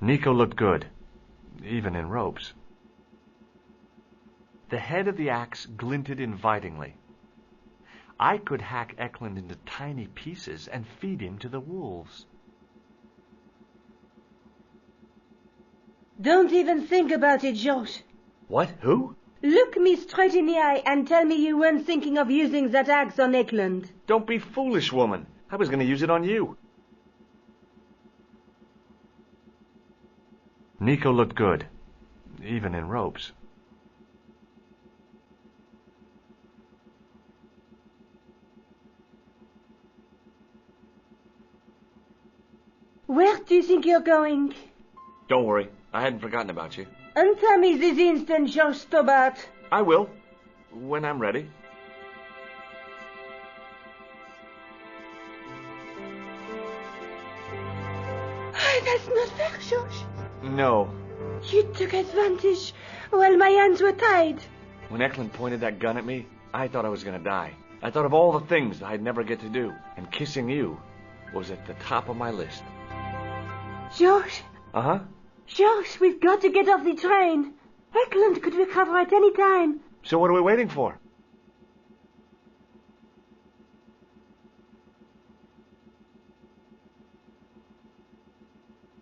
Nico looked good, even in robes. The head of the axe glinted invitingly. I could hack Eklund into tiny pieces and feed him to the wolves. Don't even think about it, George. What? Who? Look me straight in the eye and tell me you weren't thinking of using that axe on Eklund. Don't be foolish, woman. I was going to use it on you. Nico looked good, even in robes. Where do you think you're going? Don't worry, I hadn't forgotten about you. Answer me this instant, George Stobart. I will, when I'm ready. That's not fair, George. No. You took advantage while my hands were tied. When Eklund pointed that gun at me, I thought I was going to die. I thought of all the things I'd never get to do, and kissing you was at the top of my list. George. Uh-huh. George, we've got to get off the train. Eklund could recover at any time. So what are we waiting for?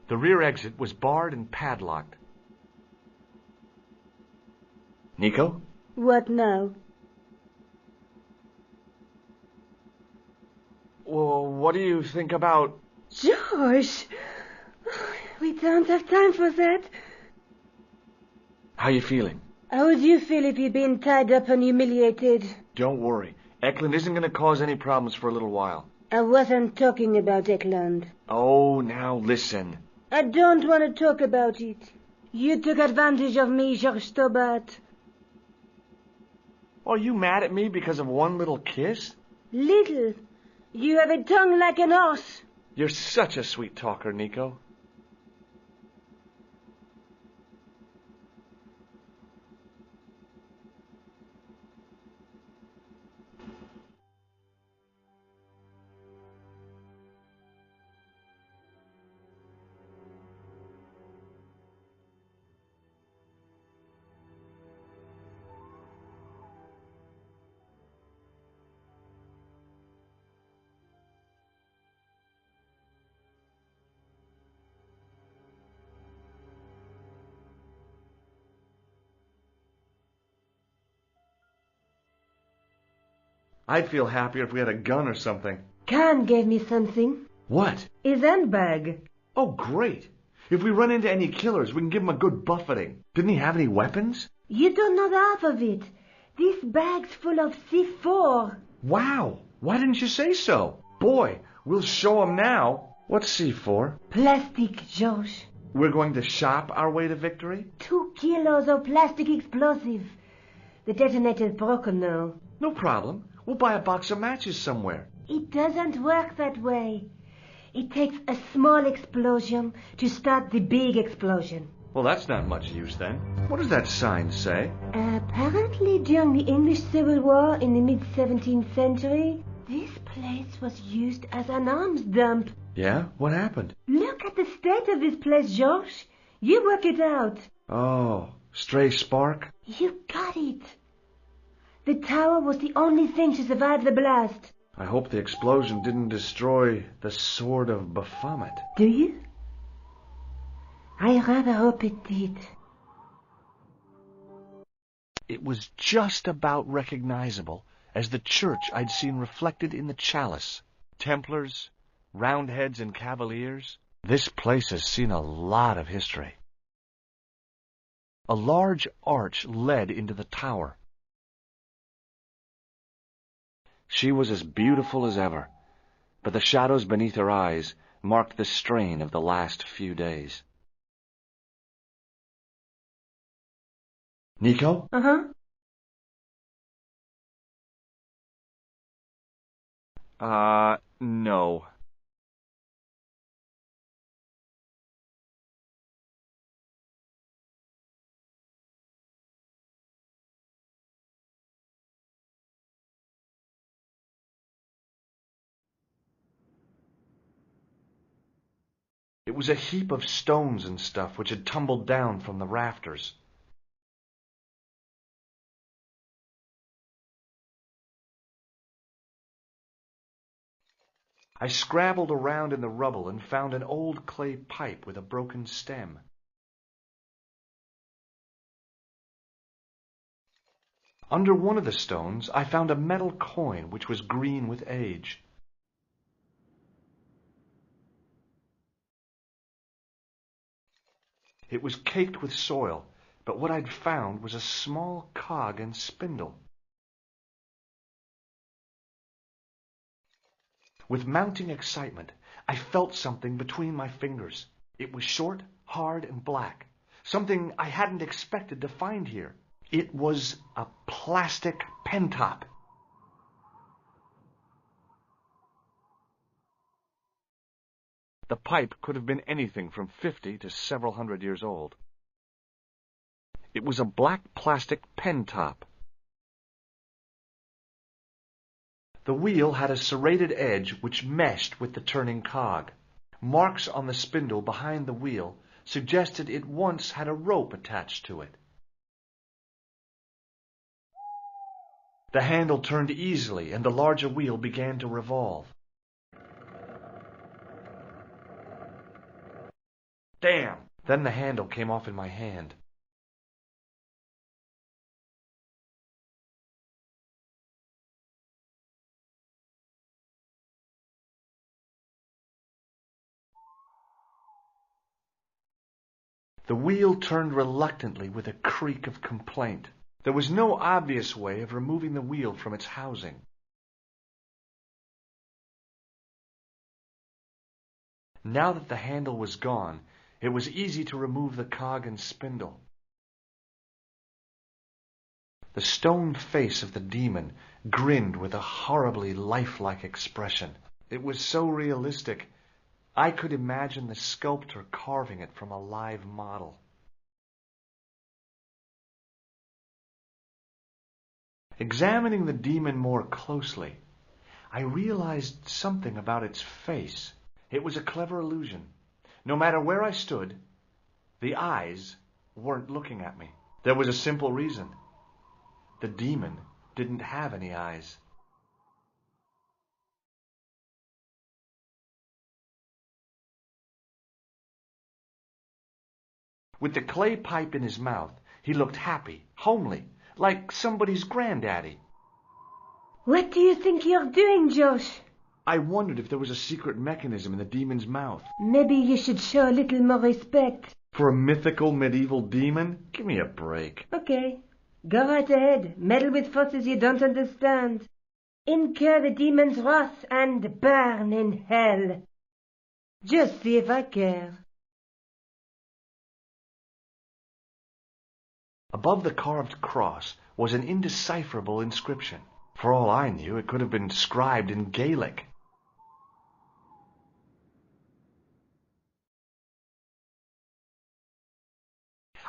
The rear exit was barred and padlocked. Nico? What now? Well, what do you think about... George! We don't have time for that. How you feeling? How would you feel if you'd been tied up and humiliated? Don't worry. Eklund isn't going to cause any problems for a little while. I wasn't talking about Eklund. Oh, now listen. I don't want to talk about it. You took advantage of me, George Stobart. Are you mad at me because of one little kiss? Little. You have a tongue like an horse. You're such a sweet talker, Nico. I'd feel happier if we had a gun or something. Khan gave me something. What? His handbag. Oh, great. If we run into any killers, we can give them a good buffeting. Didn't he have any weapons? You don't know the half of it. This bag's full of C4. Wow. Why didn't you say so? Boy, we'll show him now. What's C4? Plastic, George. We're going to shop our way to victory? 2 kilos of plastic explosive. The detonator's broken now. No problem. We'll buy a box of matches somewhere. It doesn't work that way. It takes a small explosion to start the big explosion. Well, that's not much use then. What does that sign say? Apparently during the English Civil War in the mid-17th century, this place was used as an arms dump. Yeah? What happened? Look at the state of this place, George. You work it out. Oh, stray spark? You got it. The tower was the only thing to survive the blast. I hope the explosion didn't destroy the Sword of Baphomet. Do you? I rather hope it did. It was just about recognizable as the church I'd seen reflected in the chalice. Templars, Roundheads, and Cavaliers. This place has seen a lot of history. A large arch led into the tower. She was as beautiful as ever, but the shadows beneath her eyes marked the strain of the last few days. Nico? Uh-huh. No. It was a heap of stones and stuff which had tumbled down from the rafters. I scrabbled around in the rubble and found an old clay pipe with a broken stem. Under one of the stones, I found a metal coin which was green with age. It was caked with soil, but what I'd found was a small cog and spindle. With mounting excitement, I felt something between my fingers. It was short, hard, and black, something I hadn't expected to find here. It was a plastic pentop. The pipe could have been anything from 50 to several hundred years old. It was a black plastic pentop. The wheel had a serrated edge which meshed with the turning cog. Marks on the spindle behind the wheel suggested it once had a rope attached to it. The handle turned easily and the larger wheel began to revolve. Damn! Then the handle came off in my hand. The wheel turned reluctantly with a creak of complaint. There was no obvious way of removing the wheel from its housing. Now that the handle was gone, it was easy to remove the cog and spindle. The stone face of the demon grinned with a horribly lifelike expression. It was so realistic, I could imagine the sculptor carving it from a live model. Examining the demon more closely, I realized something about its face. It was a clever illusion. No matter where I stood, the eyes weren't looking at me. There was a simple reason. The demon didn't have any eyes. With the clay pipe in his mouth, he looked happy, homely, like somebody's granddaddy. What do you think you're doing, Josh? I wondered if there was a secret mechanism in the demon's mouth. Maybe you should show a little more respect. For a mythical medieval demon? Give me a break. Okay, go right ahead. Meddle with forces you don't understand. Incur the demon's wrath and burn in hell. Just see if I care. Above the carved cross was an indecipherable inscription. For all I knew, it could have been scribed in Gaelic.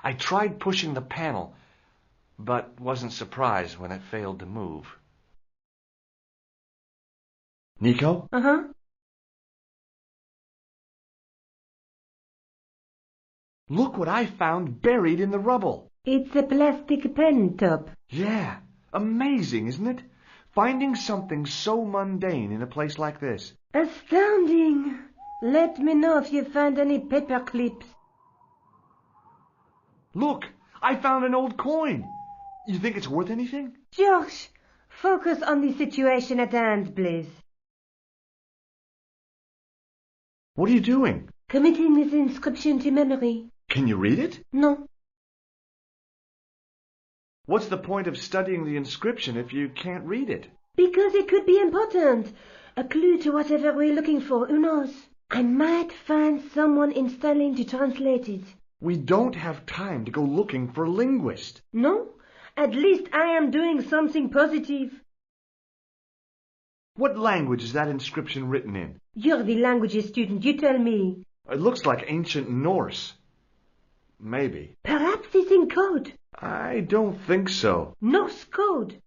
I tried pushing the panel, but wasn't surprised when it failed to move. Nico? Uh-huh. Look what I found buried in the rubble. It's a plastic pen top. Yeah, amazing, isn't it? Finding something so mundane in a place like this. Astounding. Let me know if you find any paper clips. Look, I found an old coin. You think it's worth anything? Josh, focus on the situation at hand, please. What are you doing? Committing this inscription to memory. Can you read it? No. What's the point of studying the inscription if you can't read it? Because it could be important. A clue to whatever we're looking for, who knows? I might find someone installing to translate it. We don't have time to go looking for a linguist. No? At least I am doing something positive. What language is that inscription written in? You're the languages student, you tell me. It looks like ancient Norse. Maybe. Perhaps it's in code. I don't think so. Norse code.